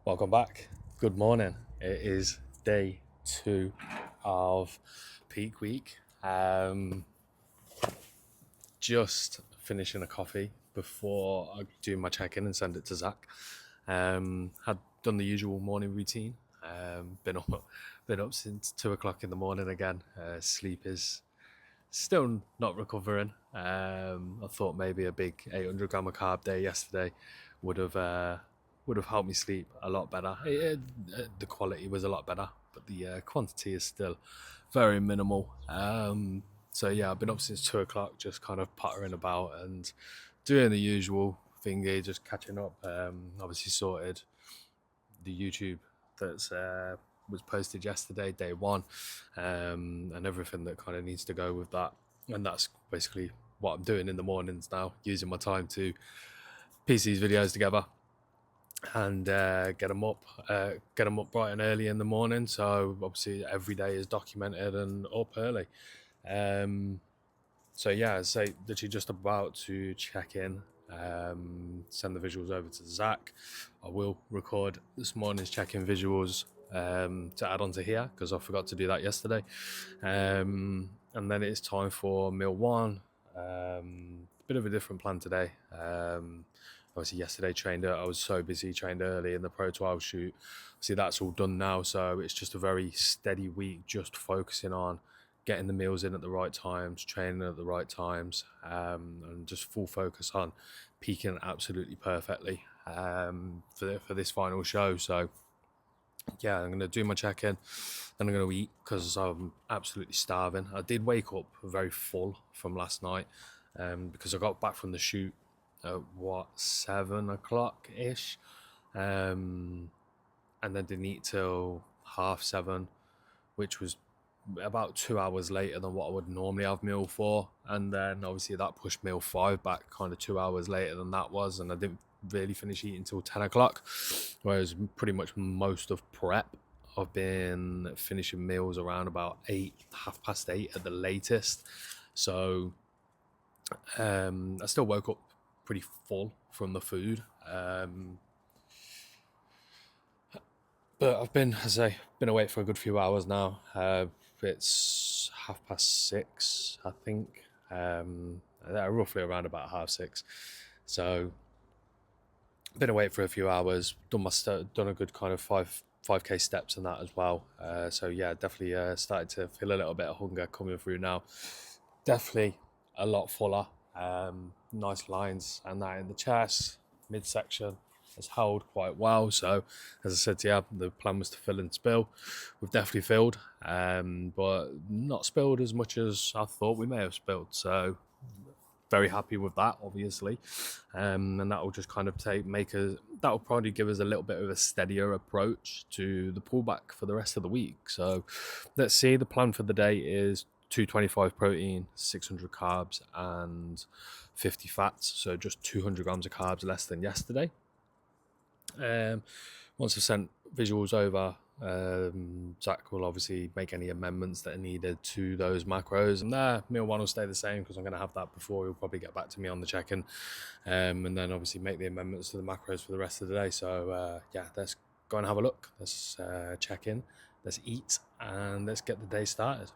Welcome back. Good morning. It is day 2 of peak week. Just finishing a coffee before I do my check-in and send it to Zach. Had done the usual morning routine. Been up since 2 o'clock in the morning again. Sleep is still not recovering. I thought maybe a big 800 gram of carb day yesterday would have helped me sleep a lot better. The quality was a lot better, but the quantity is still very minimal. So yeah, I've been up since 2 o'clock, just kind of pottering about and doing the usual thingy, just catching up. Obviously sorted the YouTube that's was posted yesterday, day 1, and everything that kind of needs to go with that. And that's basically what I'm doing in the mornings now, using my time to piece these videos together and get them up bright and early in the morning. So obviously every day is documented and up early. So yeah, so literally just about to check in, send the visuals over to Zach. I will record this morning's check-in visuals to add onto here because I forgot to do that yesterday. And then it's time for meal 1. Bit of a different plan today. Obviously yesterday I was so busy, trained early in the Pro 12 shoot. See, that's all done now, so it's just a very steady week, just focusing on getting the meals in at the right times, training at the right times, and just full focus on peaking absolutely perfectly for this final show. So yeah, I'm going to do my check-in, then I'm going to eat because I'm absolutely starving. I did wake up very full from last night because I got back from the shoot at 7 o'clock-ish, and then didn't eat till 7:30, which was about 2 hours later than what I would normally have meal for. And then obviously that pushed meal 5 back kind of 2 hours later than that was, and I didn't really finish eating until 10 o'clock, whereas pretty much most of prep I've been finishing meals around about 8:30 at the latest. So I still woke up pretty full from the food, but I've been, as I say, been awake for a good few hours now. It's 6:30, I think, roughly around about 6:30. So been awake for a few hours, done a good kind of 5k steps and that as well. So yeah, definitely started to feel a little bit of hunger coming through now. Definitely a lot fuller. Nice lines and that in the chest, midsection has held quite well. So as I said to you, the plan was to fill and spill. We've definitely filled, but not spilled as much as I thought we may have spilled. So very happy with that, obviously, and that will just kind of that will probably give us a little bit of a steadier approach to the pullback for the rest of the week. So let's see. The plan for the day is 225 protein, 600 carbs, and 50 fats. So just 200 grams of carbs less than yesterday. Once I've sent visuals over, Zach will obviously make any amendments that are needed to those macros, and meal 1 will stay the same because I'm going to have that before he'll probably get back to me on the check-in, and then obviously make the amendments to the macros for the rest of the day. So yeah, let's go and have a look. Let's check in, let's eat, and let's get the day started.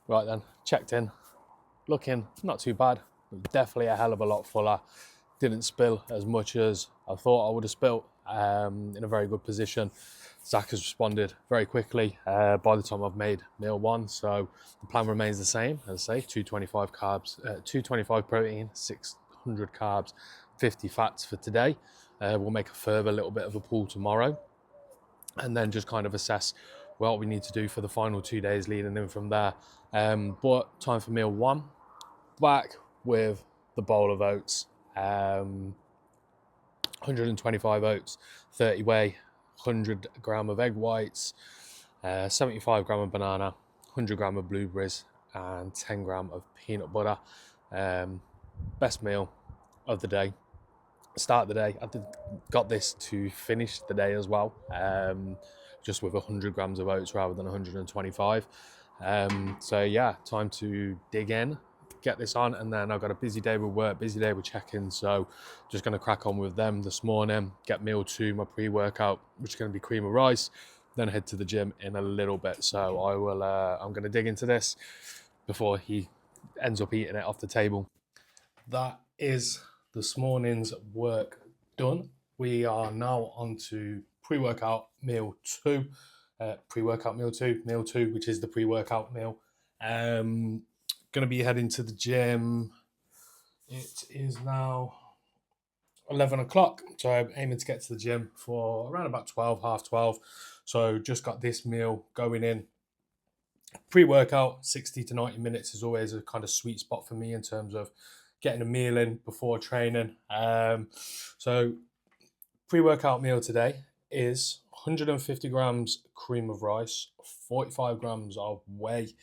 Right then, checked in, looking not too bad, but definitely a hell of a lot fuller. didn't spill as much as I thought I would have spilt. In a very good position. Zach has responded very quickly by the time I've made meal one. So the plan remains the same, as I say, 225 carbs, 225 protein, 600 carbs, 50 fats for today. We'll make a further little bit of a pool tomorrow, and then just kind of assess what we need to do for the final 2 days leading in from there. But time for meal one, back with the bowl of oats. 125 oats, 30 whey, 100 gram of egg whites, 75 gram of banana, 100 gram of blueberries, and 10 gram of peanut butter. Best meal of the day. Start the day. Got this to finish the day as well, just with 100 grams of oats rather than 125. So yeah, time to dig in, get this on, and then I've got a busy day with work, busy day with check-in, so just going to crack on with them this morning, get meal two, my pre-workout, which is going to be cream of rice, then head to the gym in a little bit. So I'm going to dig into this before he ends up eating it off the table. That is this morning's work done. We are now on to pre-workout meal two, meal two, which is the pre-workout meal. Going to be heading to the gym. It is now 11 o'clock, so I'm aiming to get to the gym for around about 12, half 12. So just got this meal going in. Pre-workout, 60 to 90 minutes is always a kind of sweet spot for me in terms of getting a meal in before training. So pre-workout meal today is 150 grams cream of rice, 45 grams of whey,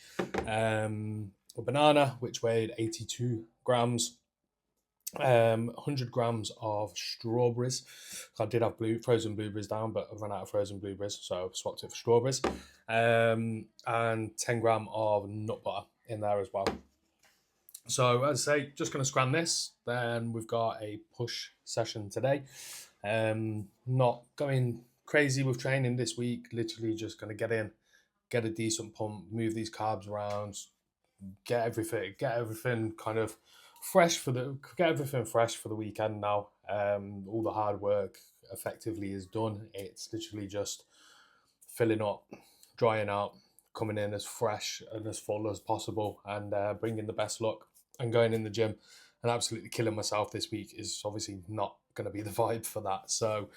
a banana, which weighed 82 grams, 100 grams of strawberries. I did have frozen blueberries down, but I've run out of frozen blueberries, so I've swapped it for strawberries, and 10 gram of nut butter in there as well. So as I say, just going to scran this. Then we've got a push session today. Not going crazy with training this week, literally just going to get in, get a decent pump, move these carbs around, get everything kind of fresh for the weekend now. All the hard work effectively is done. It's literally just filling up, drying out, coming in as fresh and as full as possible, and bringing the best luck. And going in the gym and absolutely killing myself this week is obviously not going to be the vibe for that. So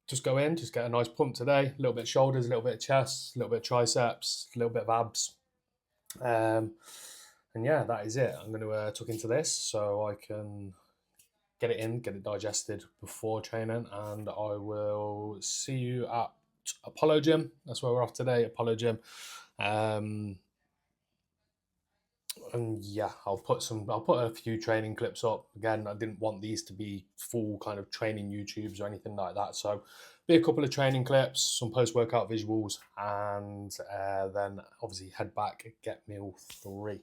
just go in, just get a nice pump today, a little bit of shoulders, a little bit of chest, a little bit of triceps, a little bit of abs. And yeah, that is it. I'm going to tuck into this so I can get it in, get it digested before training, and I will see you at Apollo Gym. That's where we're off today, Apollo Gym. And yeah, I'll put a few training clips up. Again, I didn't want these to be full kind of training YouTubes or anything like that. So be a couple of training clips, some post-workout visuals, and then obviously head back, get meal three.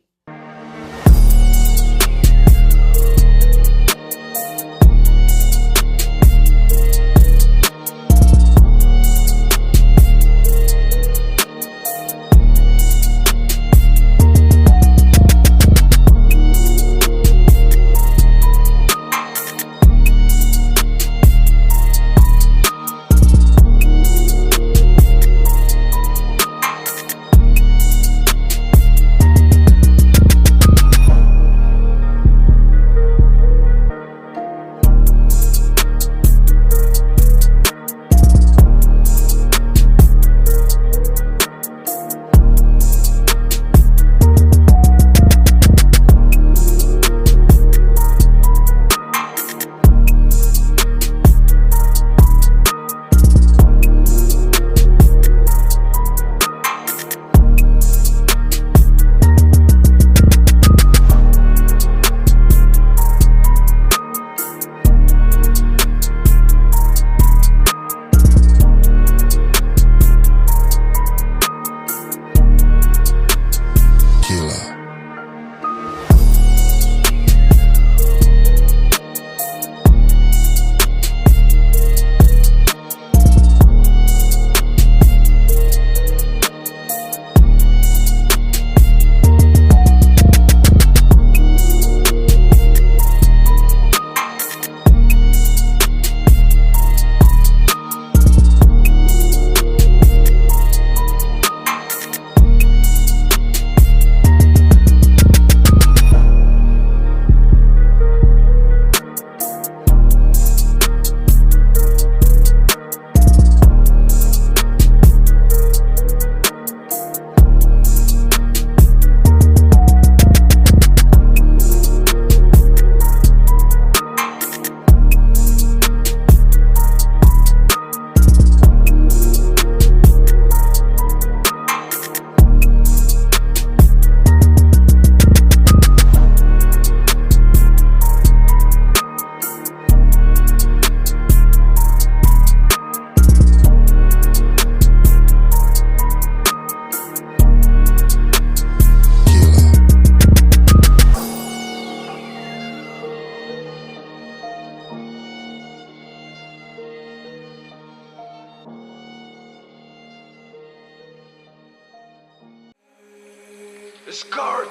Discard!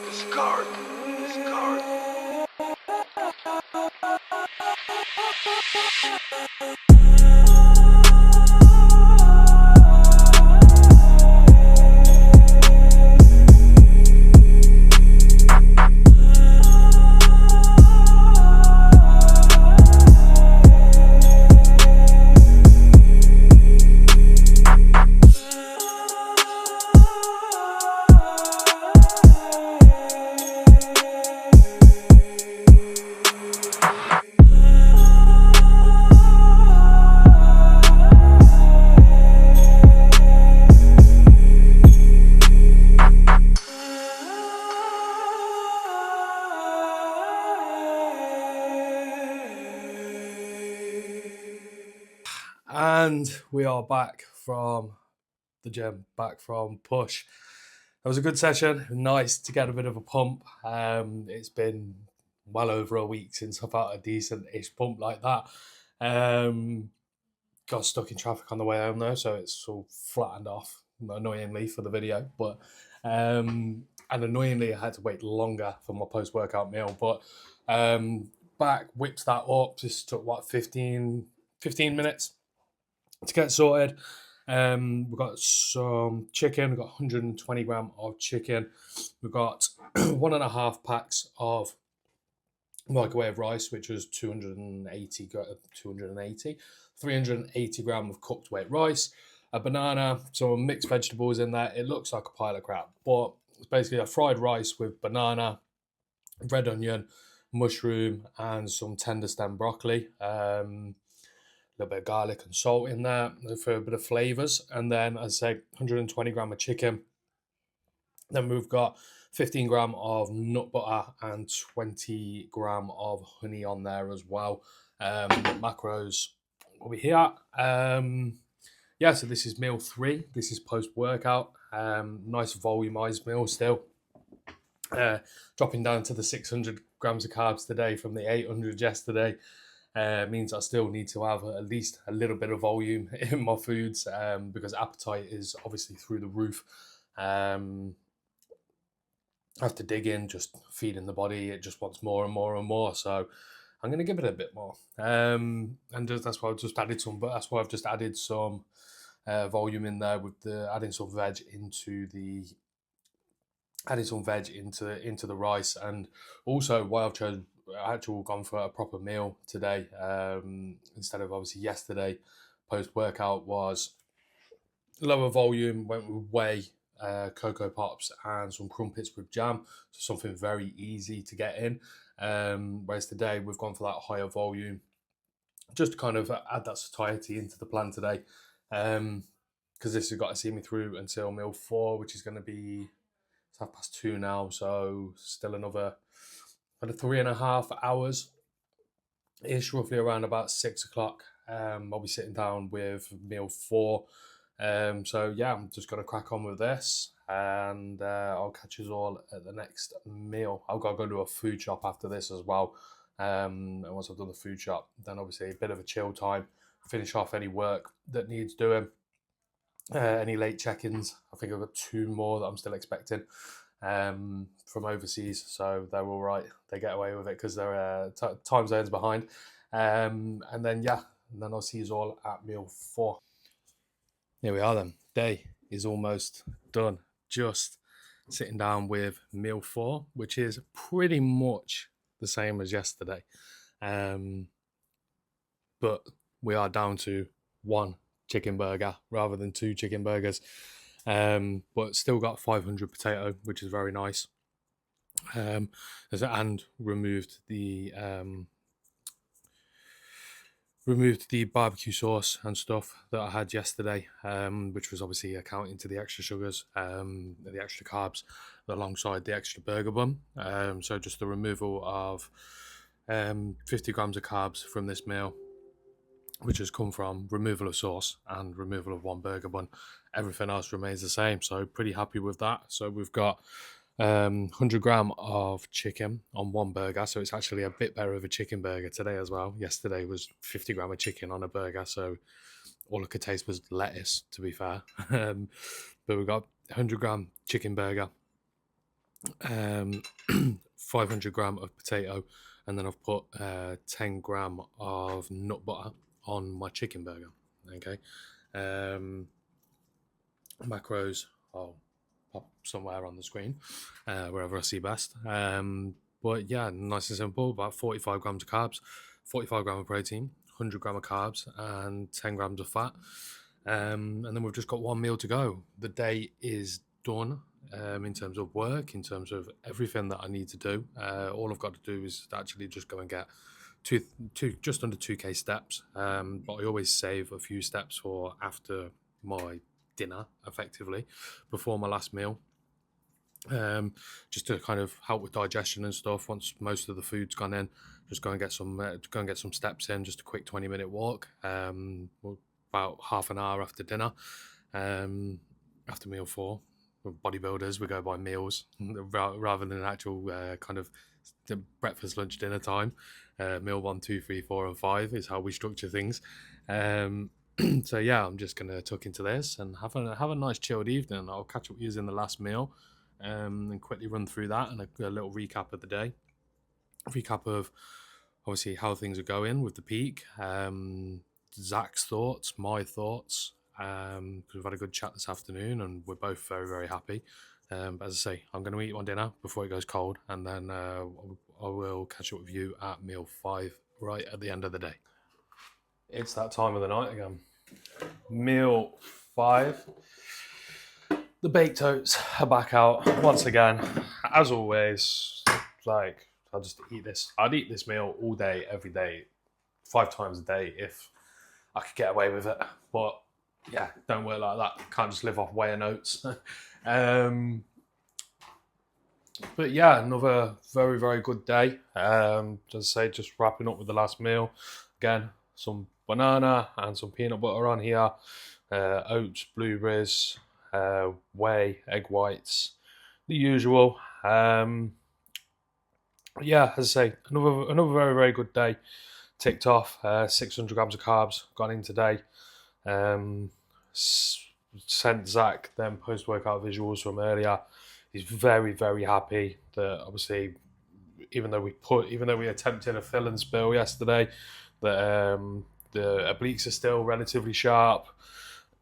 Discard! Discard! And we are back from the gym, back from push. It was a good session, nice to get a bit of a pump. It's been well over a week since I've had a decent-ish pump like that. Got stuck in traffic on the way home though, so it's all flattened off, annoyingly, for the video. But and annoyingly, I had to wait longer for my post-workout meal. But back, whipped that up. Just took, what, 15 minutes to get sorted. We've got some chicken. We've got 120 gram of chicken. We've got 1.5 packs of microwave rice, which was 380 gram of cooked weight rice, a banana, some mixed vegetables in there. It looks like a pile of crap, but it's basically a fried rice with banana, red onion, mushroom, and some tender stem broccoli. A little bit of garlic and salt in there for a bit of flavors. And then, as I say, 120 gram of chicken. Then we've got 15 gram of nut butter and 20 gram of honey on there as well. Macros over here. Yeah, so this is meal 3. This is post-workout. Nice volumized meal still. Dropping down to the 600 grams of carbs today from the 800 yesterday. Means I still need to have at least a little bit of volume in my foods, because appetite is obviously through the roof. I have to dig in, just feeding the body. It just wants more and more and more. So I'm going to give it a bit more. And that's why I've just added some. But that's why I've just added some volume in there with adding some veg into the rice. And also why I've chosen actually gone for a proper meal today, instead of obviously yesterday post workout was lower volume, went with whey, Cocoa Pops and some crumpets with jam, so something very easy to get in. Whereas today we've gone for that higher volume, just to kind of add that satiety into the plan today, because this has got to see me through until meal 4, which is going to be 2:30 now, so still another 3.5 hours ish, roughly around about 6 o'clock. I'll be sitting down with meal 4. So yeah, I'm just gonna crack on with this, and I'll catch you all at the next meal. I've got to go to a food shop after this as well. And once I've done the food shop, then obviously a bit of a chill time, finish off any work that needs doing, any late check-ins. I think I've got 2 more that I'm still expecting from overseas, so they're all right. They get away with it because they're time zones behind. And then I'll see you all at meal 4. Here we are then. Day is almost done. Just sitting down with meal 4, which is pretty much the same as yesterday. But we are down to 1 chicken burger rather than 2 chicken burgers. But still got 500 potato, which is very nice. And removed the barbecue sauce and stuff that I had yesterday, which was obviously accounting to the extra sugars, the extra carbs, alongside the extra burger bun. So just the removal of 50 grams of carbs from this meal, which has come from removal of sauce and removal of 1 burger bun. Everything else remains the same, so pretty happy with that. So we've got 100 gram of chicken on 1 burger, so it's actually a bit better of a chicken burger today as well. Yesterday was 50 gram of chicken on a burger, so all I could taste was lettuce, to be fair. But we've got 100 gram chicken burger, um, 500 gram of potato, and then I've put 10 gram of nut butter on my chicken burger. Okay, macros I'll pop somewhere on the screen, wherever I see best. But yeah, nice and simple. About 45 grams of carbs, 45 gram of protein, 100 gram of carbs, and 10 grams of fat. And then we've just got one meal to go. The day is done. In terms of work, in terms of everything that I need to do, all I've got to do is actually just go and get just under 2k steps. But I always save a few steps for after my dinner, effectively, before my last meal. Just to kind of help with digestion and stuff. Once most of the food's gone in, just go and get some steps in. Just a quick 20-minute walk. About half an hour after dinner. After meal 4, we're bodybuilders, we go by meals rather than actual kind of breakfast, lunch, dinner time. Meal 1, 2, 3, 4, and 5 is how we structure things. So yeah, I'm just gonna tuck into this and have a nice chilled evening. I'll catch up with you in the last meal, and quickly run through that and a little recap of the day. Recap of obviously how things are going with the peak. Zach's thoughts, my thoughts. Because we've had a good chat this afternoon and we're both very, very happy. But as I say, I'm going to eat my dinner before it goes cold, and then I will catch up with you at meal 5 right at the end of the day. It's that time of the night again. Meal 5. The baked oats are back out once again. As always, like, I'll just eat this. I'd eat this meal all day, every day, 5 times a day if I could get away with it. But yeah, don't work like that. Can't just live off whey and oats. But yeah, another very, very good day. As I say, just wrapping up with the last meal. Again, some banana and some peanut butter on here. Oats, blueberries, whey, egg whites, the usual. Yeah, as I say, another very, very good day. Ticked off. 600 grams of carbs gone in today. Sent Zach them post-workout visuals from earlier. He's very, very happy that obviously, even though we attempted a fill and spill yesterday, that the obliques are still relatively sharp,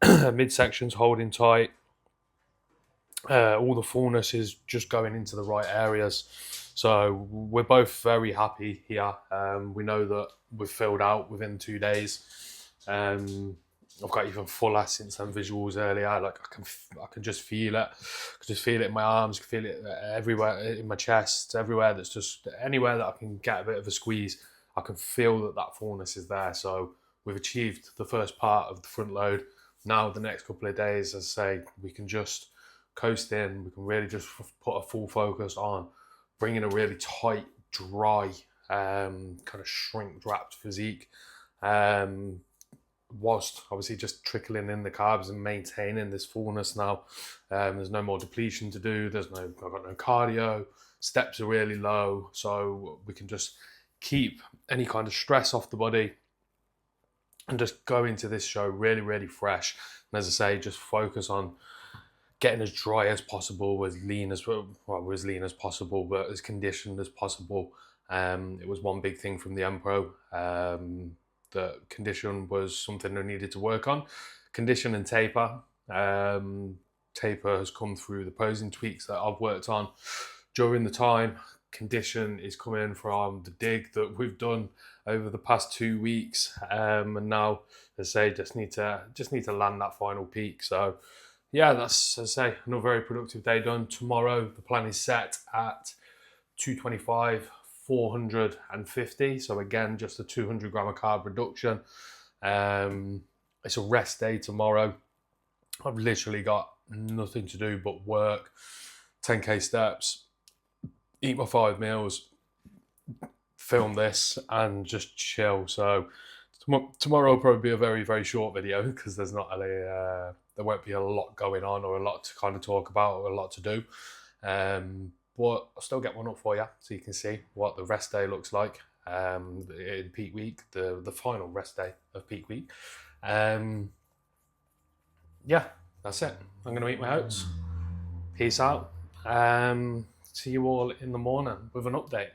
midsection's holding tight. All the fullness is just going into the right areas. So we're both very happy here. We know that we've filled out within 2 days. I've got even fuller since them visuals earlier. Like I can just feel it. I can just feel it in my arms. I can feel it everywhere in my chest. Everywhere that's just anywhere that I can get a bit of a squeeze, I can feel that fullness is there. So we've achieved the first part of the front load. Now the next couple of days, as I say, we can just coast in. We can really just put a full focus on bringing a really tight, dry, kind of shrink-wrapped physique. Whilst obviously just trickling in the carbs and maintaining this fullness now. There's no more depletion to do. I've got no cardio. Steps are really low, so we can just keep any kind of stress off the body and just go into this show really, really fresh. And as I say, just focus on getting as dry as possible, as lean as possible, but as conditioned as possible. It was one big thing from the Empro. That condition was something I needed to work on. Condition and taper. Taper has come through the posing tweaks that I've worked on during the time. Condition is coming from the dig that we've done over the past 2 weeks, and now, as I say, just need to land that final peak. So yeah, that's, as I say, another very productive day done. Tomorrow the plan is set at 225. 450, so again just a 200 gram of carb reduction. It's a rest day tomorrow. I've literally got nothing to do but work, 10k steps, eat my 5 meals, film this, and just chill. So tomorrow will probably be a very, very short video because there won't be a lot going on or a lot to kind of talk about or a lot to do. But I'll still get one up for you so you can see what the rest day looks like in peak week, the final rest day of peak week. Yeah, that's it. I'm going to eat my oats. Peace out. see you all in the morning with an update.